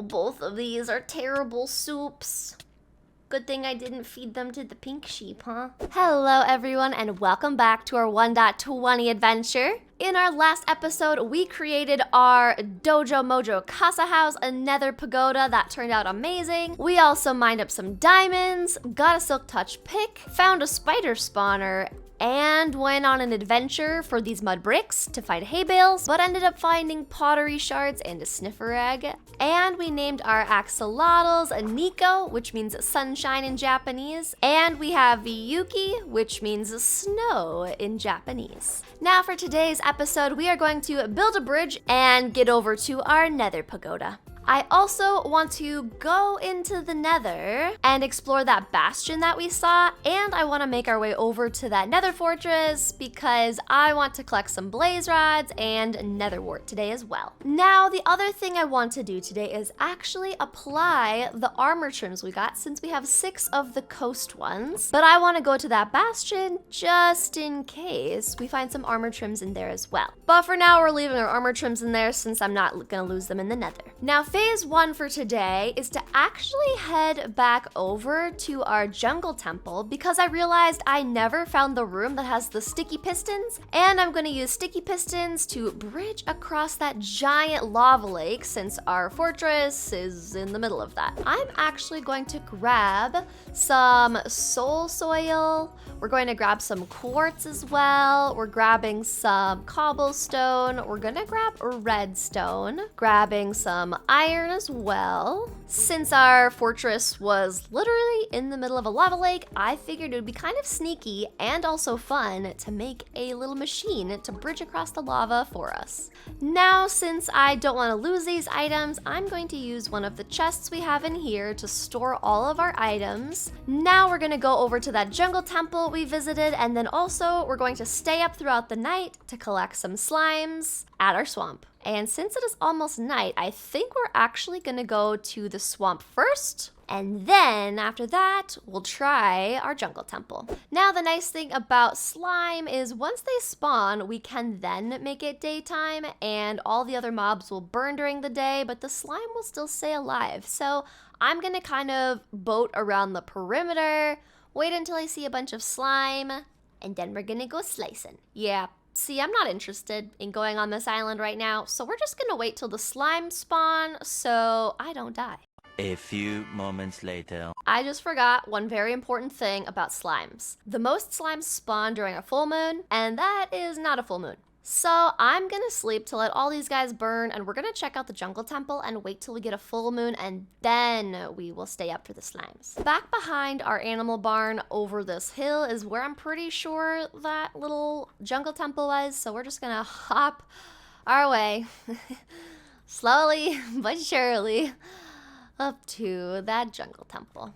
both of these are terrible soups. Good thing I didn't feed them to the pink sheep, huh? Hello everyone and welcome back to our 1.20 adventure. In our last episode, we created our Dojo Mojo Casa House, a nether pagoda that turned out amazing. We also mined up some diamonds, got a silk touch pick, found a spider spawner, and went on an adventure for these mud bricks to fight hay bales, but ended up finding pottery shards and a sniffer egg. And we named our axolotls Nico, which means sunshine in Japanese, and we have Yuki, which means snow in Japanese. Now for today's episode, we are going to build a bridge and get over to our nether pagoda. I also want to go into the nether and explore that bastion that we saw, and I want to make our way over to that nether fortress because I want to collect some blaze rods and nether wart today as well. Now, the other thing I want to do today is actually apply the armor trims we got since we have 6 of the coast ones, but I want to go to that bastion just in case we find some armor trims in there as well. But for now, we're leaving our armor trims in there since I'm not going to lose them in the nether. Now, phase 1 for today is to actually head back over to our jungle temple because I realized I never found the room that has the sticky pistons, and I'm going to use sticky pistons to bridge across that giant lava lake since our fortress is in the middle of that. I'm actually going to grab some soul soil. We're going to grab some quartz as well. We're grabbing some cobblestone. We're going to grab redstone, grabbing some iron as well. Since our fortress was literally in the middle of a lava lake, I figured it would be kind of sneaky and also fun to make a little machine to bridge across the lava for us. Now, since I don't want to lose these items, I'm going to use one of the chests we have in here to store all of our items. Now we're going to go over to that jungle temple we visited, and then also we're going to stay up throughout the night to collect some slimes at our swamp. And since it is almost night, I think we're actually gonna go to the swamp first, and then after that, we'll try our jungle temple. Now, the nice thing about slime is once they spawn, we can then make it daytime, and all the other mobs will burn during the day, but the slime will still stay alive. So I'm gonna kind of boat around the perimeter, wait until I see a bunch of slime, and then we're gonna go slicing. Yeah. See, I'm not interested in going on this island right now, so we're just gonna wait till the slime spawn so I don't die. A few moments later. I just forgot one very important thing about slimes. The most slimes spawn during a full moon, and that is not a full moon. So I'm gonna sleep to let all these guys burn, and we're gonna check out the jungle temple and wait till we get a full moon, and then we will stay up for the slimes. Back behind our animal barn over this hill is where I'm pretty sure that little jungle temple was, so we're just gonna hop our way slowly but surely up to that jungle temple.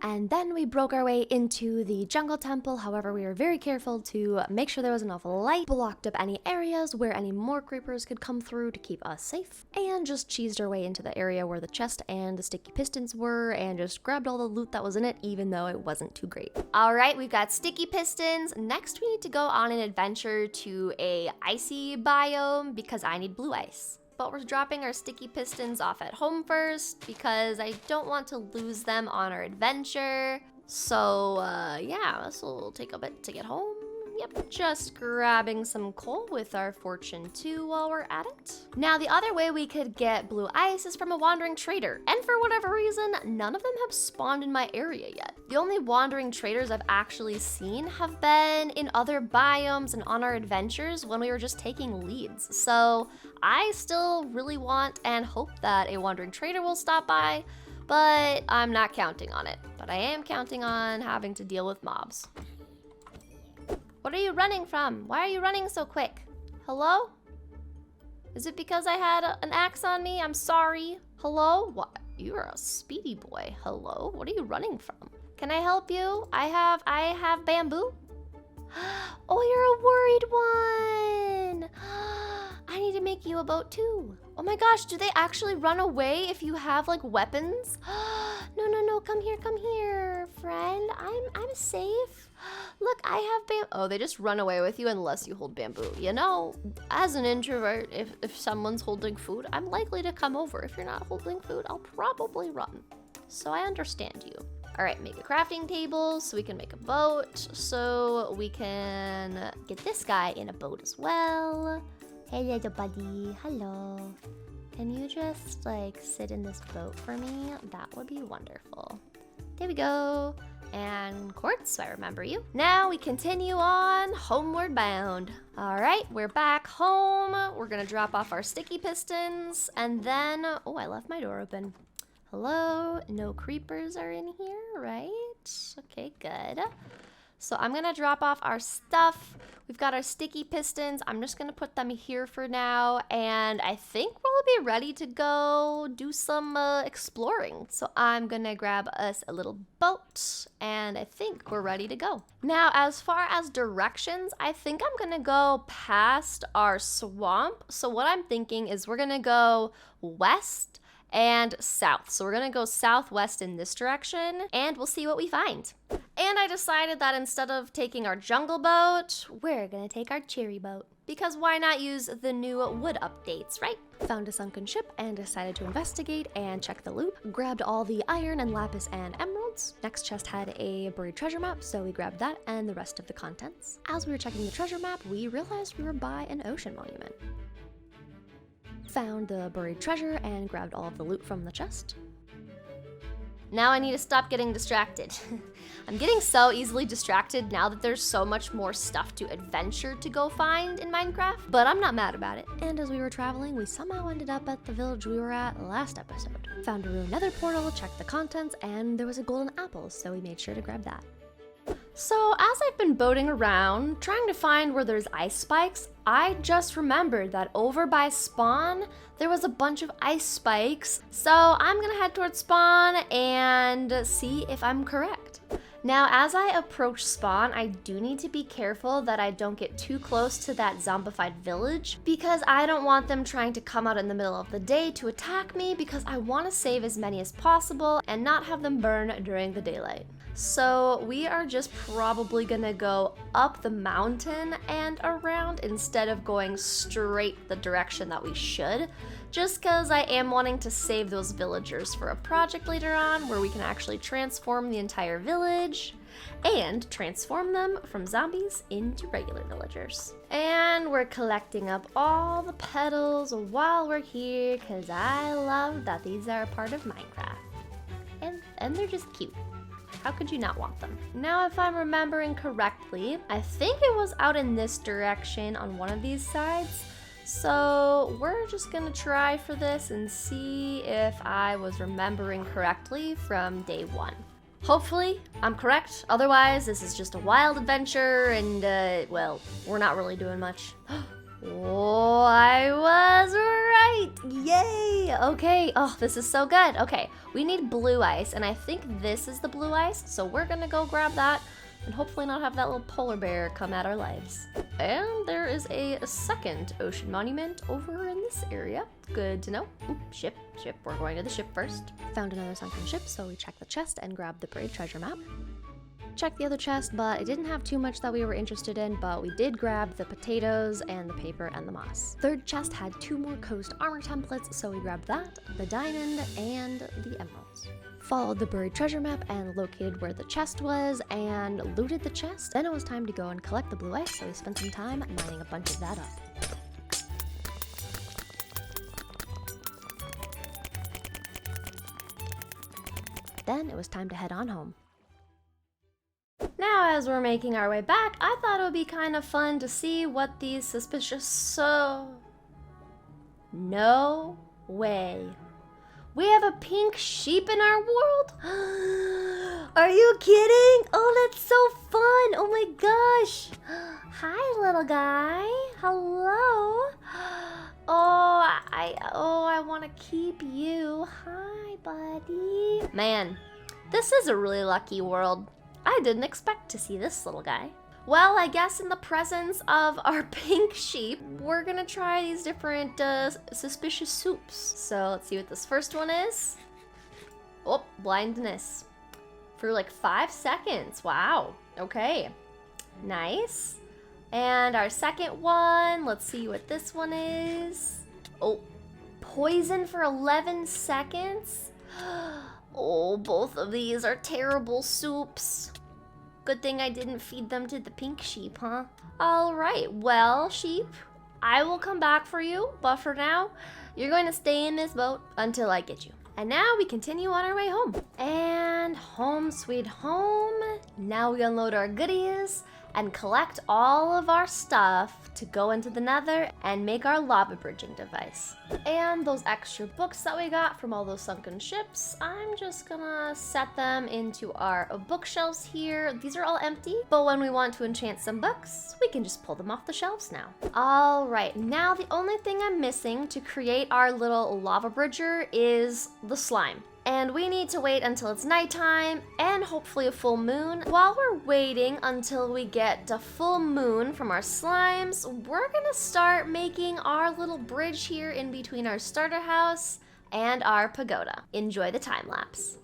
And then we broke our way into the jungle temple. However, we were very careful to make sure there was enough light, blocked up any areas where any more creepers could come through to keep us safe, and just cheesed our way into the area where the chest and the sticky pistons were, and just grabbed all the loot that was in it, even though it wasn't too great. All right, we've got sticky pistons. Next, we need to go on an adventure to a icy biome because I need blue ice. But we're dropping our sticky pistons off at home first because I don't want to lose them on our adventure. So yeah, this will take a bit to get home. Yep, just grabbing some coal with our fortune 2 while we're at it. Now, the other way we could get blue ice is from a wandering trader. And for whatever reason, none of them have spawned in my area yet. The only wandering traders I've actually seen have been in other biomes and on our adventures when we were just taking leads. So I still really want and hope that a wandering trader will stop by, but I'm not counting on it. But I am counting on having to deal with mobs. What are you running from? Why are you running so quick? Hello? Is it because I had an axe on me? I'm sorry. Hello? What? You're a speedy boy. Hello? What are you running from? Can I help you? I have bamboo. Oh, you're a worried one. I need to make you a boat too. Oh my gosh, do they actually run away if you have like weapons? No, no, no, come here, friend. I'm safe. Look, I have oh, they just run away with you unless you hold bamboo. You know, as an introvert, if someone's holding food, I'm likely to come over. If you're not holding food, I'll probably run. So I understand you. All right, make a crafting table so we can make a boat. So we can get this guy in a boat as well. Hey, little buddy, hello. Can you just like sit in this boat for me? That would be wonderful. There we go. And quartz, I remember you. Now we continue on, homeward bound. All right, we're back home. We're gonna drop off our sticky pistons and then, oh, I left my door open. Hello, no creepers are in here, right? Okay, good. So I'm gonna drop off our stuff. We've got our sticky pistons. I'm just gonna put them here for now. And I think we'll be ready to go do some exploring. So I'm gonna grab us a little boat and I think we're ready to go. Now, as far as directions, I think I'm gonna go past our swamp. So what I'm thinking is we're gonna go west and south. So we're gonna go southwest in this direction and we'll see what we find. And I decided that instead of taking our jungle boat, we're gonna take our cherry boat. Because why not use the new wood updates, right? Found a sunken ship and decided to investigate and check the loot. Grabbed all the iron and lapis and emeralds. Next chest had a buried treasure map, so we grabbed that and the rest of the contents. As we were checking the treasure map, we realized we were by an ocean monument. Found the buried treasure and grabbed all of the loot from the chest. Now I need to stop getting distracted. I'm getting so easily distracted now that there's so much more stuff to adventure to go find in Minecraft, but I'm not mad about it. And as we were traveling, we somehow ended up at the village we were at last episode. Found a ruined nether portal, checked the contents, and there was a golden apple, so we made sure to grab that. So as I've been boating around, trying to find where there's ice spikes, I just remembered that over by spawn, there was a bunch of ice spikes. So I'm gonna head towards spawn and see if I'm correct. Now, as I approach spawn, I do need to be careful that I don't get too close to that zombified village because I don't want them trying to come out in the middle of the day to attack me because I want to save as many as possible and not have them burn during the daylight. So we are just probably gonna go up the mountain and around instead of going straight the direction that we should, just because I am wanting to save those villagers for a project later on where we can actually transform the entire village and transform them from zombies into regular villagers. And we're collecting up all the petals while we're here because I love that these are a part of Minecraft. And they're just cute. How could you not want them? Now, if I'm remembering correctly, I think it was out in this direction on one of these sides. So we're just gonna try for this and see if I was remembering correctly from day one. Hopefully, I'm correct. Otherwise, this is just a wild adventure and, well, we're not really doing much. Oh, I was right! Yay! Okay, oh, this is so good. Okay, we need blue ice, and I think this is the blue ice, so we're gonna go grab that and hopefully not have that little polar bear come at our lives. And there is a second ocean monument over in this area. Good to know. Oop, ship. We're going to the ship first. Found another sunken ship, so we checked the chest and grabbed the buried treasure map. Checked the other chest, but it didn't have too much that we were interested in, but we did grab the potatoes and the paper and the moss. Third chest had 2 more coast armor templates, so we grabbed that, the diamond, and the emeralds. Followed the buried treasure map and located where the chest was and looted the chest. Then it was time to go and collect the blue ice, so we spent some time mining a bunch of that up. Then it was time to head on home. Now, as we're making our way back, I thought it would be kind of fun to see what these suspicious... No way. We have a pink sheep in our world? Are you kidding? Oh, that's so fun. Oh my gosh. Hi, little guy. Hello. I want to keep you. Hi, buddy. Man, this is a really lucky world. I didn't expect to see this little guy. Well, I guess in the presence of our pink sheep, we're gonna try these different suspicious soups. So let's see what this first one is. Oh, blindness. For like 5 seconds. Wow. Okay. Nice. And our second one, let's see what this one is. Oh, poison for 11 seconds? Oh, both of these are terrible soups. Good thing I didn't feed them to the pink sheep, huh? All right, well, sheep, I will come back for you, but for now, you're going to stay in this boat until I get you. And now we continue on our way home. And home sweet home. Now we unload our goodies and collect all of our stuff to go into the Nether and make our lava bridging device. And those extra books that we got from all those sunken ships, I'm just gonna set them into our bookshelves here. These are all empty, but when we want to enchant some books, we can just pull them off the shelves now. All right, now the only thing I'm missing to create our little lava bridger is the slime. And we need to wait until it's nighttime and hopefully a full moon. While we're waiting until we get the full moon from our slimes, we're gonna start making our little bridge here in between our starter house and our pagoda. Enjoy the time lapse.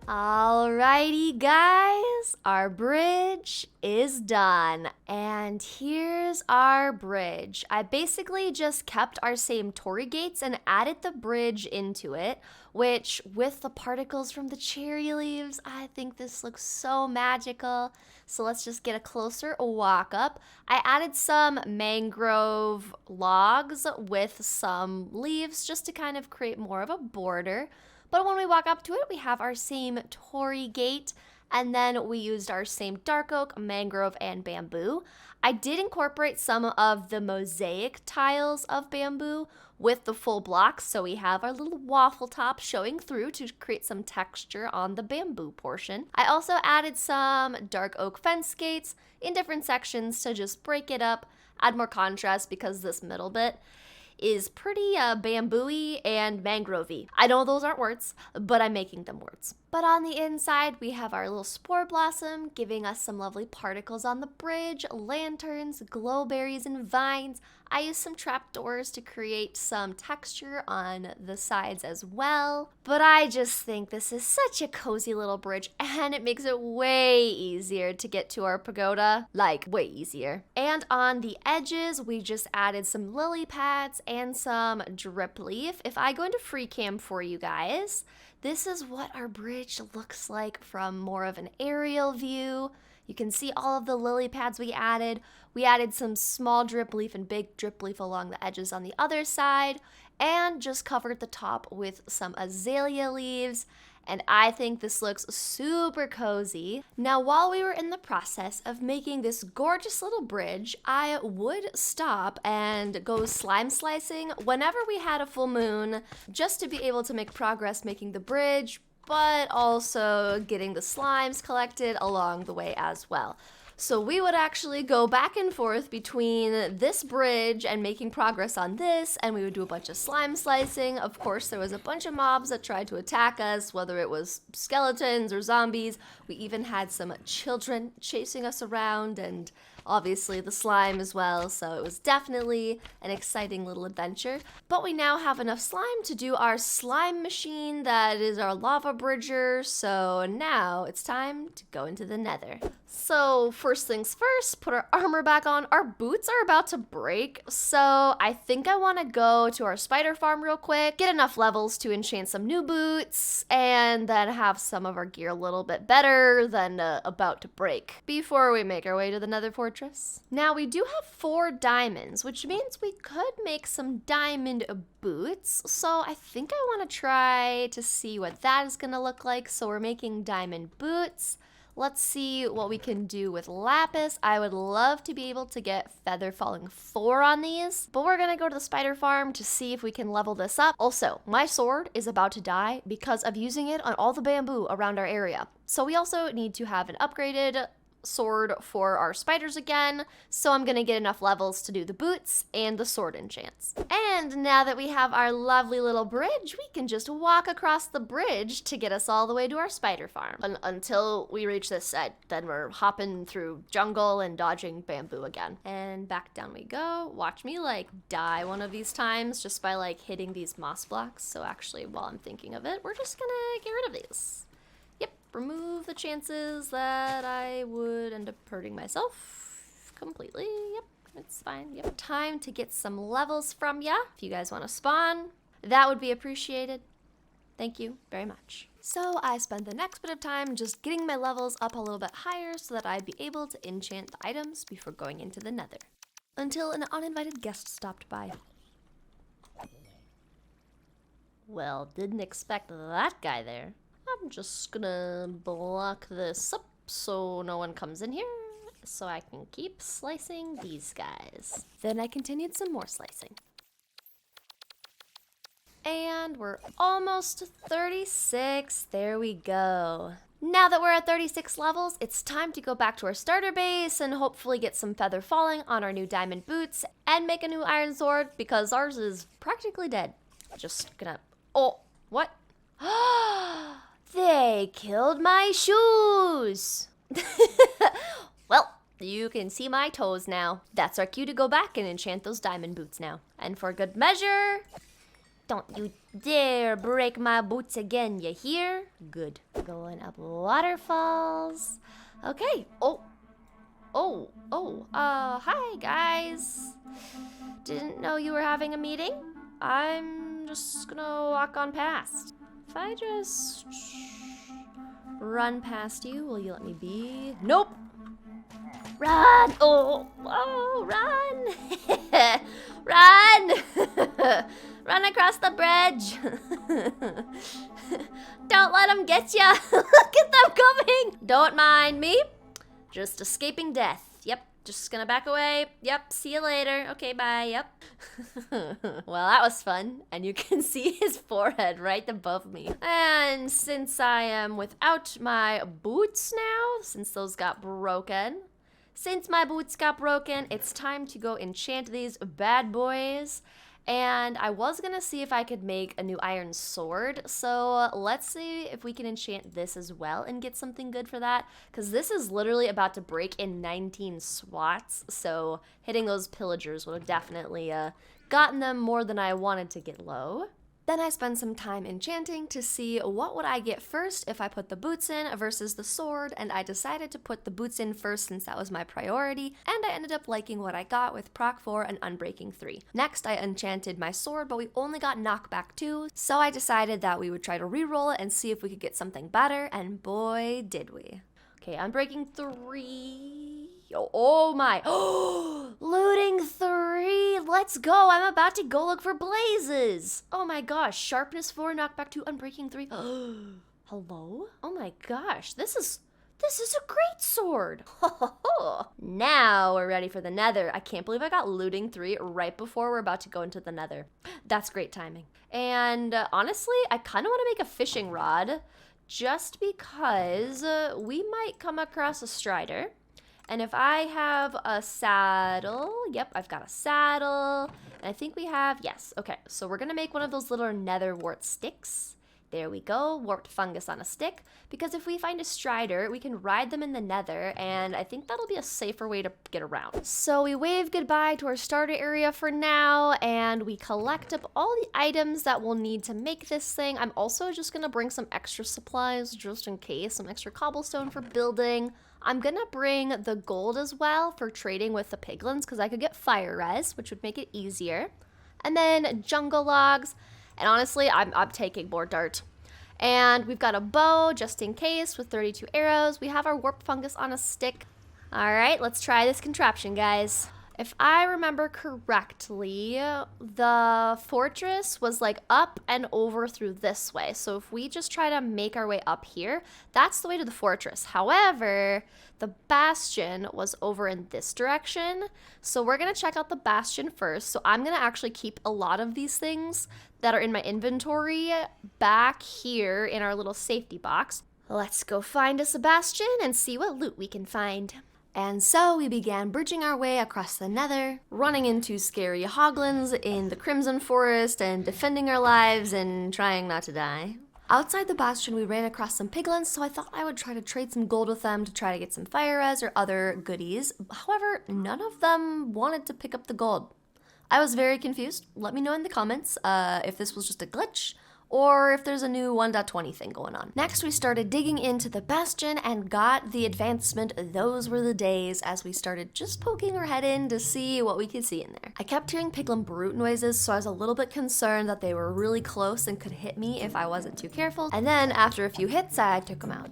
Alrighty guys, our bridge is done. And here's our bridge. I basically just kept our same torii gates and added the bridge into it, which with the particles from the cherry leaves, I think this looks so magical. So let's just get a closer walk up. I added some mangrove logs with some leaves just to kind of create more of a border. But when we walk up to it, we have our same torii gate, and then we used our same dark oak, mangrove, and bamboo. I did incorporate some of the mosaic tiles of bamboo with the full blocks, so we have our little waffle top showing through to create some texture on the bamboo portion. I also added some dark oak fence gates in different sections to just break it up, add more contrast because this middle bit is pretty bamboo-y and mangrove-y. I know those aren't words, but I'm making them words. But on the inside, we have our little spore blossom giving us some lovely particles on the bridge, lanterns, glowberries, and vines. I used some trapdoors to create some texture on the sides as well. But I just think this is such a cozy little bridge, and it makes it way easier to get to our pagoda. Like, way easier. And on the edges, we just added some lily pads and some drip leaf. If I go into free cam for you guys, this is what our bridge looks like from more of an aerial view. You can see all of the lily pads we added. We added some small drip leaf and big drip leaf along the edges on the other side, and just covered the top with some azalea leaves. And I think this looks super cozy. Now, while we were in the process of making this gorgeous little bridge, I would stop and go slime slicing whenever we had a full moon, just to be able to make progress making the bridge, but also getting the slimes collected along the way as well. So we would actually go back and forth between this bridge and making progress on this, and we would do a bunch of slime slicing. Of course, there was a bunch of mobs that tried to attack us, whether it was skeletons or zombies. We even had some children chasing us around, and obviously the slime as well, so it was definitely an exciting little adventure. But we now have enough slime to do our slime machine that is our lava bridger, so now it's time to go into the Nether. So first things first, put our armor back on. Our boots are about to break, so I think I want to go to our spider farm real quick, get enough levels to enchant some new boots, and then have some of our gear a little bit better than about to break before we make our way to the Nether fortress. Now we do have 4 diamonds, which means we could make some diamond boots, so I think I want to try to see what that is going to look like. So we're making diamond boots. Let's see what we can do with lapis. I would love to be able to get feather falling 4 on these, but we're gonna go to the spider farm to see if we can level this up. Also, my sword is about to die because of using it on all the bamboo around our area. So we also need to have an upgraded sword for our spiders again, so I'm gonna get enough levels to do the boots and the sword enchants. And now that we have our lovely little bridge, we can just walk across the bridge to get us all the way to our spider farm. Until we reach this side, then we're hopping through jungle and dodging bamboo again. And back down we go. Watch me like die one of these times just by like hitting these moss blocks. So actually, while I'm thinking of it, we're just gonna get rid of these. Remove the chances that I would end up hurting myself completely. Yep, it's fine. Yep. Time to get some levels from ya. If you guys want to spawn, that would be appreciated. Thank you very much. So I spent the next bit of time just getting my levels up a little bit higher so that I'd be able to enchant the items before going into the Nether. Until an uninvited guest stopped by. Well, didn't expect that guy there. I'm just gonna block this up so no one comes in here, so I can keep slicing these guys. Then I continued some more slicing. And we're almost to 36. There we go. Now that we're at 36 levels, it's time to go back to our starter base and hopefully get some feather falling on our new diamond boots and make a new iron sword because ours is practically dead. Just gonna... Oh, what? They killed my shoes! Well, you can see my toes now. That's our cue to go back and enchant those diamond boots now. And for good measure, don't you dare break my boots again, you hear? Good. Going up waterfalls. Okay. Hi guys. Didn't know you were having a meeting. I'm just gonna walk on past. If I just run past you, will you let me be? Nope. Run! Oh, run! Run! Run across the bridge. Don't let them get ya. Look at them coming. Don't mind me. Just escaping death. Yep. Just gonna back away. Yep, see you later. Okay, bye. Yep. Well, that was fun. And you can see his forehead right above me. And since I am without my boots now, since those got broken, it's time to go enchant these bad boys. And I was gonna see if I could make a new iron sword, so let's see if we can enchant this as well and get something good for that, because this is literally about to break in 19 swats, so hitting those pillagers would have definitely gotten them more than I wanted to get low. Then I spent some time enchanting to see what would I get first if I put the boots in versus the sword, and I decided to put the boots in first since that was my priority, and I ended up liking what I got with Proc 4 and Unbreaking 3. Next, I enchanted my sword, but we only got Knockback 2, so I decided that we would try to reroll it and see if we could get something better, and boy, did we. Okay, Unbreaking 3... Oh my. Looting 3. Let's go. I'm about to go look for blazes. Oh my gosh. Sharpness 4, knockback 2, unbreaking 3. Hello? Oh my gosh. This is a great sword. Now we're ready for the Nether. I can't believe I got looting 3 right before we're about to go into the Nether. That's great timing. And honestly, I kind of want to make a fishing rod just because we might come across a strider. And if I have a saddle, yep, I've got a saddle. And I think we have, yes, okay. So we're gonna make one of those little nether wart sticks. There we go, warped fungus on a stick, because if we find a strider, we can ride them in the nether, and I think that'll be a safer way to get around. So we wave goodbye to our starter area for now, and we collect up all the items that we'll need to make this thing. I'm also just gonna bring some extra supplies just in case, some extra cobblestone for building. I'm gonna bring the gold as well for trading with the piglins, because I could get fire res, which would make it easier. And then jungle logs. And honestly, I'm taking more dirt. And we've got a bow just in case with 32 arrows. We have our warped fungus on a stick. All right, let's try this contraption, guys. If I remember correctly, the fortress was like up and over through this way. So if we just try to make our way up here, that's the way to the fortress. However, the bastion was over in this direction. So we're gonna check out the bastion first. So I'm gonna actually keep a lot of these things that are in my inventory back here in our little safety box. Let's go find us a bastion and see what loot we can find. And so we began bridging our way across the nether, running into scary hoglins in the Crimson Forest and defending our lives and trying not to die. Outside the bastion, we ran across some piglins, so I thought I would try to trade some gold with them to try to get some fire res or other goodies. However, none of them wanted to pick up the gold. I was very confused. Let me know in the comments if this was just a glitch or if there's a new 1.20 thing going on. Next, we started digging into the bastion and got the advancement Those Were the Days as we started just poking our head in to see what we could see in there. I kept hearing piglin brute noises, so I was a little bit concerned that they were really close and could hit me if I wasn't too careful. And then after a few hits, I took them out.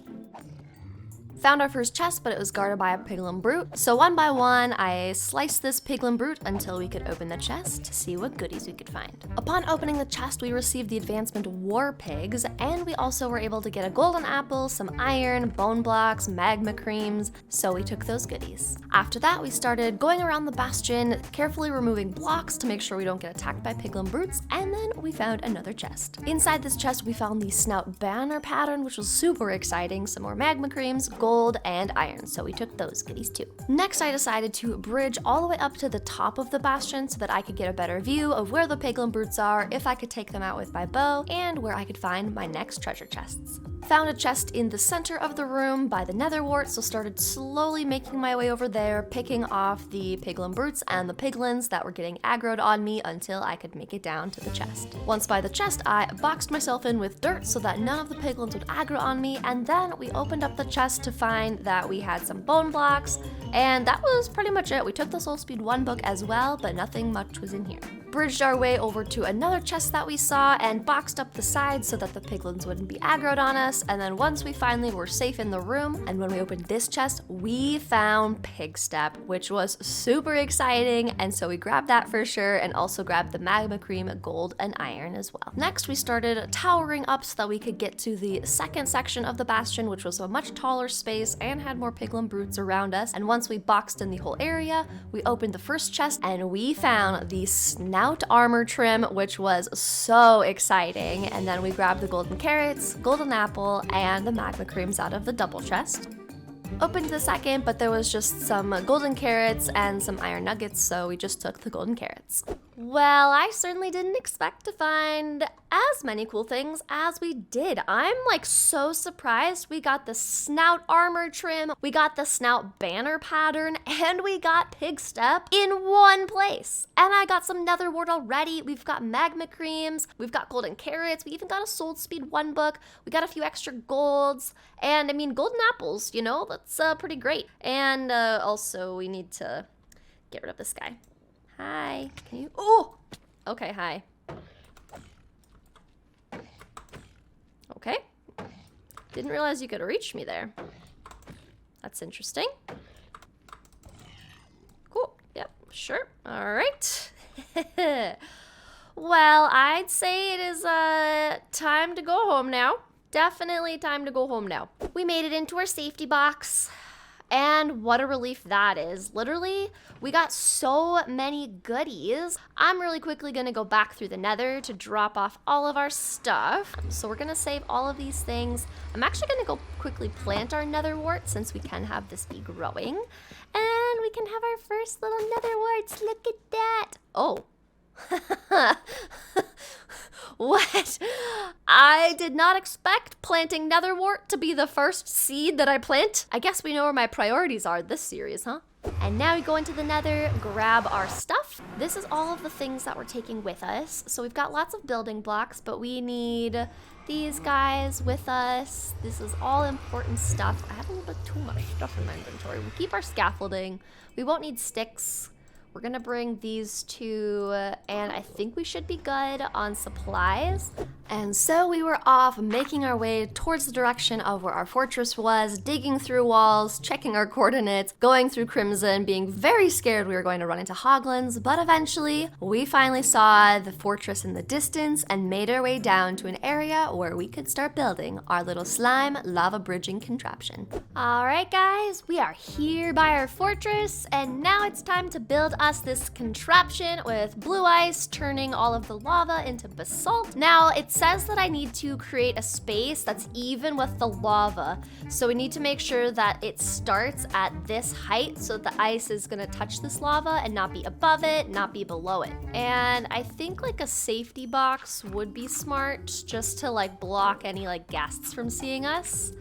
Found our first chest, but it was guarded by a piglin brute. So one by one, I sliced this piglin brute until we could open the chest to see what goodies we could find. Upon opening the chest, we received the advancement War Pigs, and we also were able to get a golden apple, some iron, bone blocks, magma creams, so we took those goodies. After that, we started going around the bastion, carefully removing blocks to make sure we don't get attacked by piglin brutes, and then we found another chest. Inside this chest, we found the snout banner pattern, which was super exciting, some more magma creams, gold, and iron, so we took those goodies too. Next, I decided to bridge all the way up to the top of the bastion so that I could get a better view of where the piglin brutes are, if I could take them out with my bow, and where I could find my next treasure chests. Found a chest in the center of the room by the nether wart, so started slowly making my way over there, picking off the piglin brutes and the piglins that were getting aggroed on me until I could make it down to the chest. Once by the chest, I boxed myself in with dirt so that none of the piglins would aggro on me, and then we opened up the chest to find that we had some bone blocks, and that was pretty much it. We took the Soul Speed 1 book as well, but nothing much was in here. Bridged our way over to another chest that we saw and boxed up the sides so that the piglins wouldn't be aggroed on us, and then once we finally were safe in the room, and when we opened this chest, we found Pig Step, which was super exciting, and so we grabbed that for sure, and also grabbed the magma cream, gold, and iron as well. Next, we started towering up so that we could get to the second section of the bastion, which was a much taller space and had more piglin brutes around us, and once we boxed in the whole area, we opened the first chest, and we found the snout armor trim, which was so exciting, and then we grabbed the golden carrots, golden apple, and the magma creams out of the double chest. Opened the second, but there was just some golden carrots and some iron nuggets, so we just took the golden carrots. Well, I certainly didn't expect to find as many cool things as we did. I'm like so surprised. We got the snout armor trim, we got the snout banner pattern, and we got Pig Step in one place. And I got some nether wart already. We've got magma creams, we've got golden carrots, we even got a Soul Speed 1 book, we got a few extra golds, and I mean golden apples, you know, that's pretty great. And also we need to get rid of this guy. Hi, can you? Oh, okay, hi. Okay, didn't realize you could reach me there. That's interesting. Cool, yep, sure, all right. Well, I'd say it is time to go home now. Definitely time to go home now. We made it into our safety box. And what a relief that is. Literally, we got so many goodies. I'm really quickly gonna go back through the nether to drop off all of our stuff. So we're gonna save all of these things. I'm actually gonna go quickly plant our nether wart since we can have this be growing. And we can have our first little nether warts. Look at that. Oh. What? I did not expect planting netherwort to be the first seed that I plant. I guess we know where my priorities are this series, huh? And now we go into the nether, grab our stuff. This is all of the things that we're taking with us. So we've got lots of building blocks, but we need these guys with us. This is all important stuff. I have a little bit too much stuff in my inventory. We'll keep our scaffolding. We won't need sticks. We're gonna bring these two, and I think we should be good on supplies. And so we were off, making our way towards the direction of where our fortress was, digging through walls, checking our coordinates, going through Crimson, being very scared we were going to run into hoglins, but eventually we finally saw the fortress in the distance and made our way down to an area where we could start building our little slime lava bridging contraption. All right, guys, we are here by our fortress, and now it's time to build us this contraption with blue ice, turning all of the lava into basalt. Now, it says that I need to create a space that's even with the lava. So we need to make sure that it starts at this height so that the ice is gonna touch this lava and not be above it, not be below it. And I think like a safety box would be smart just to like block any like guests from seeing us.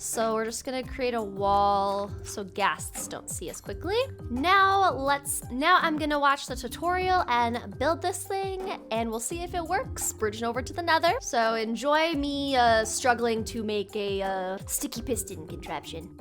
So we're just gonna create a wall so guests don't see us quickly. Now I'm gonna watch the tutorial and build this thing, and we'll see if it works. Bridging over to the nether. So enjoy me struggling to make a sticky piston contraption.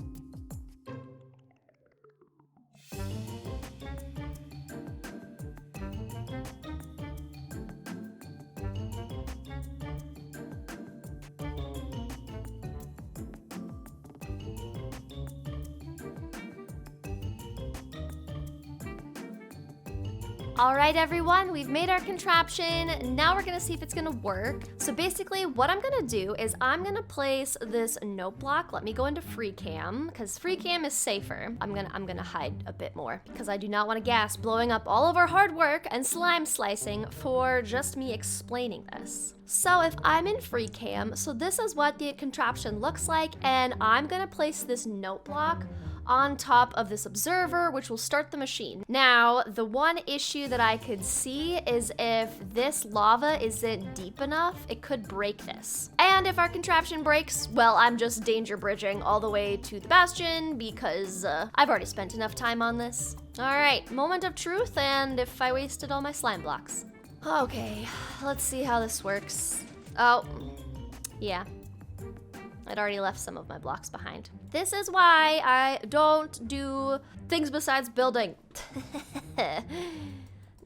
All right, everyone, we've made our contraption. Now we're gonna see if it's gonna work. So basically what I'm gonna do is I'm gonna place this note block. Let me go into free cam, because free cam is safer. I'm gonna hide a bit more because I do not want a gas blowing up all of our hard work and slime slicing for just me explaining this. So if I'm in free cam, so this is what the contraption looks like, and I'm gonna place this note block on top of this observer, which will start the machine. Now, the one issue that I could see is if this lava isn't deep enough, it could break this. And if our contraption breaks, well, I'm just danger bridging all the way to the bastion because I've already spent enough time on this. All right, moment of truth, and if I wasted all my slime blocks. Okay, let's see how this works. Oh, yeah. I'd already left some of my blocks behind. This is why I don't do things besides building.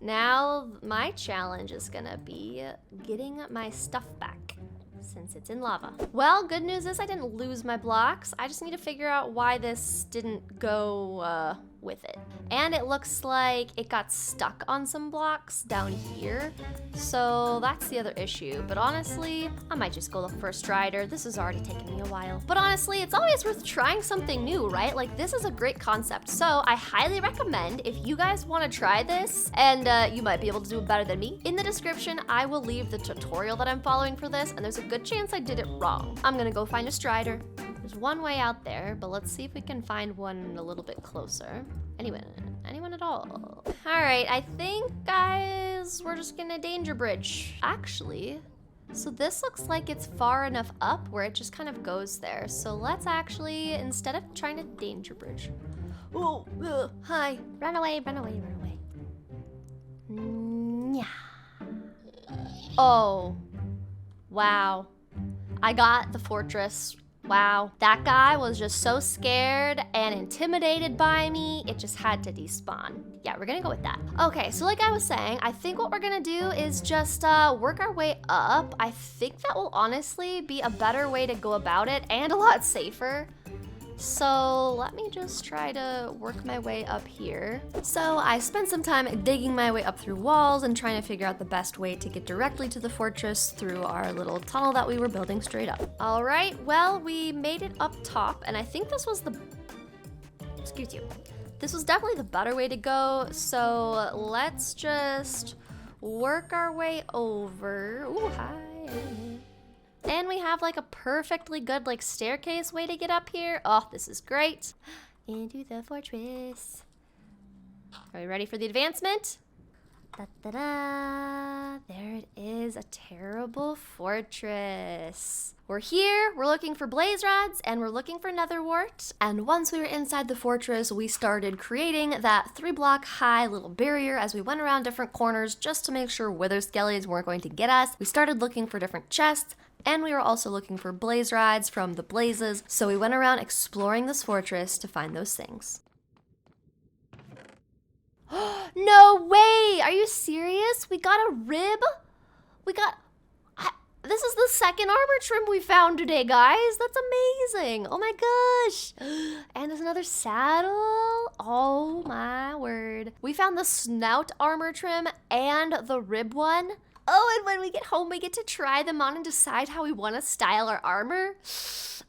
Now, my challenge is gonna be getting my stuff back since it's in lava. Well, good news is I didn't lose my blocks. I just need to figure out why this didn't go with it. And it looks like it got stuck on some blocks down here. So that's the other issue. But honestly, I might just go look for a strider. This has already taken me a while. But honestly, it's always worth trying something new, right? Like, this is a great concept. So I highly recommend if you guys want to try this, and you might be able to do it better than me, in the description, I will leave the tutorial that I'm following for this, and there's a good chance I did it wrong. I'm gonna go find a strider. There's one way out there, but let's see if we can find one a little bit closer. Anyone at all? All right, I think, guys, we're just gonna danger bridge. Actually, so this looks like it's far enough up where it just kind of goes there. So let's actually, instead of trying to danger bridge. Oh, hi. Run away, run away, run away. Yeah. Oh, wow. I got the fortress. Wow, that guy was just so scared and intimidated by me, it just had to despawn. Yeah, we're gonna go with that. Okay, so like I was saying, I think what we're gonna do is just work our way up. I think that will honestly be a better way to go about it and a lot safer. So let me just try to work my way up here. So I spent some time digging my way up through walls and trying to figure out the best way to get directly to the fortress through our little tunnel that we were building straight up. All right, well, we made it up top, and I think this was the, excuse you, this was definitely the better way to go. So let's just work our way over. Ooh, hi. And we have like a perfectly good like staircase way to get up here. Oh, this is great. Into the fortress. Are we ready for the advancement? Da-da-da. There it is, a terrible fortress. We're here, we're looking for blaze rods, and we're looking for nether wart. And once we were inside the fortress, we started creating that 3-block high little barrier as we went around different corners just to make sure wither skellies weren't going to get us. We started looking for different chests, and we were also looking for blaze rods from the blazes, so we went around exploring this fortress to find those things. No way! Are you serious? We got a rib? This is the second armor trim we found today, guys. That's amazing. Oh my gosh. And there's another saddle. Oh my word. We found the snout armor trim and the rib one. Oh, and when we get home, we get to try them on and decide how we want to style our armor.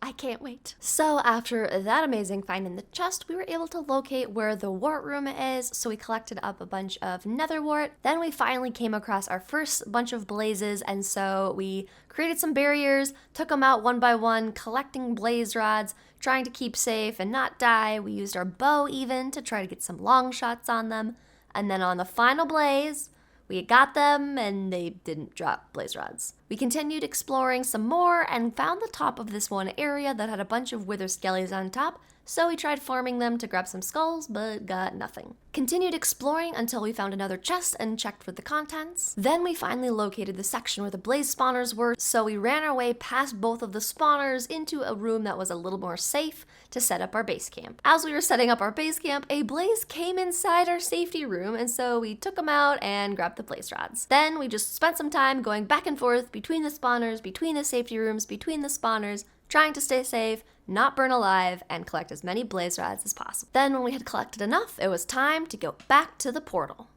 I can't wait. So after that amazing find in the chest, we were able to locate where the wart room is, so we collected up a bunch of nether wart. Then we finally came across our first bunch of blazes, and so we created some barriers, took them out one by one, collecting blaze rods, trying to keep safe and not die. We used our bow even to try to get some long shots on them. And then on the final blaze, we got them and they didn't drop blaze rods. We continued exploring some more and found the top of this one area that had a bunch of wither skellies on top, so we tried farming them to grab some skulls, but got nothing. Continued exploring until we found another chest and checked for the contents. Then we finally located the section where the blaze spawners were, so we ran our way past both of the spawners into a room that was a little more safe to set up our base camp. As we were setting up our base camp, a blaze came inside our safety room, and so we took them out and grabbed the blaze rods. Then we just spent some time going back and forth between the spawners, between the safety rooms, between the spawners, trying to stay safe, not burn alive, and collect as many blaze rods as possible. Then when we had collected enough, it was time to go back to the portal.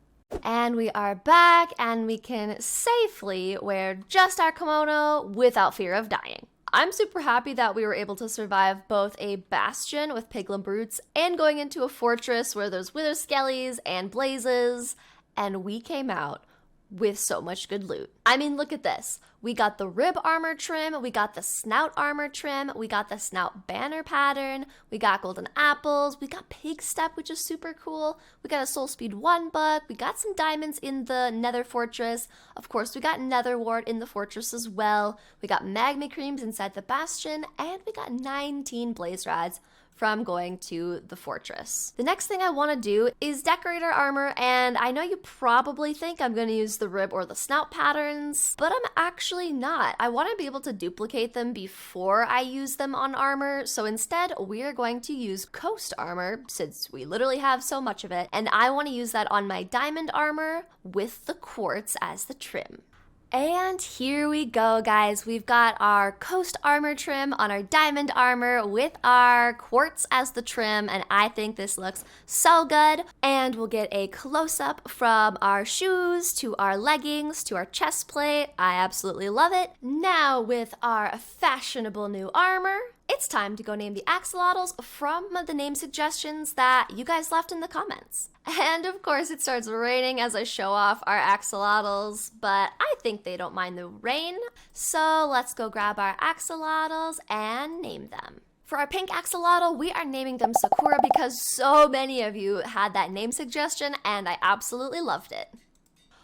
And we are back, and we can safely wear just our kimono without fear of dying. I'm super happy that we were able to survive both a bastion with piglin brutes and going into a fortress where there's wither skellies and blazes, and we came out with so much good loot. I mean, look at this. We got the rib armor trim, we got the snout armor trim, we got the snout banner pattern, we got golden apples, we got pig step, which is super cool, we got a soul speed 1 bug, we got some diamonds in the nether fortress, of course we got nether wart in the fortress as well, we got magma creams inside the bastion, and we got 19 blaze rods from going to the fortress. The next thing I want to do is decorate our armor, and I know you probably think I'm going to use the rib or the snout patterns, but I'm actually not. I want to be able to duplicate them before I use them on armor, so instead we are going to use coast armor since we literally have so much of it, and I want to use that on my diamond armor with the quartz as the trim. And here we go, guys. We've got our coast armor trim on our diamond armor with our quartz as the trim, and I think this looks so good. And we'll get a close-up from our shoes to our leggings to our chest plate. I absolutely love it. Now with our fashionable new armor, it's time to go name the axolotls from the name suggestions that you guys left in the comments. And of course it starts raining as I show off our axolotls, but I think they don't mind the rain. So let's go grab our axolotls and name them. For our pink axolotl, we are naming them Sakura because so many of you had that name suggestion and I absolutely loved it.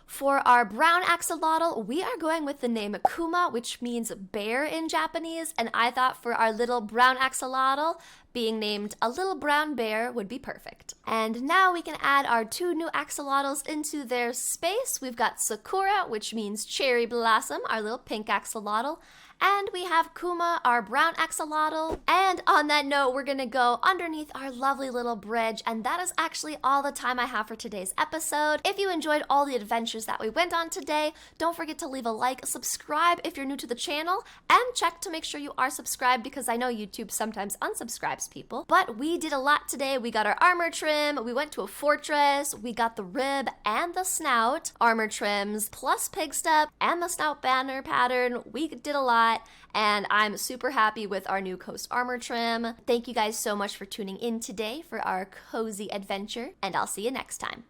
For our brown axolotl, we are going with the name Kuma, which means bear in Japanese, and I thought for our little brown axolotl, being named a little brown bear would be perfect. And now we can add our 2 new axolotls into their space. We've got Sakura, which means cherry blossom, our little pink axolotl, and we have Kuma, our brown axolotl. And on that note, we're gonna go underneath our lovely little bridge, and that is actually all the time I have for today's episode. If you enjoyed all the adventures that we went on today, don't forget to leave a like, subscribe if you're new to the channel, and check to make sure you are subscribed because I know YouTube sometimes unsubscribes people. But we did a lot today. We got our armor trim, we went to a fortress, we got the rib and the snout armor trims, plus pig step and the snout banner pattern. We did a lot. And I'm super happy with our new coast armor trim. Thank you guys so much for tuning in today for our cozy adventure, and I'll see you next time.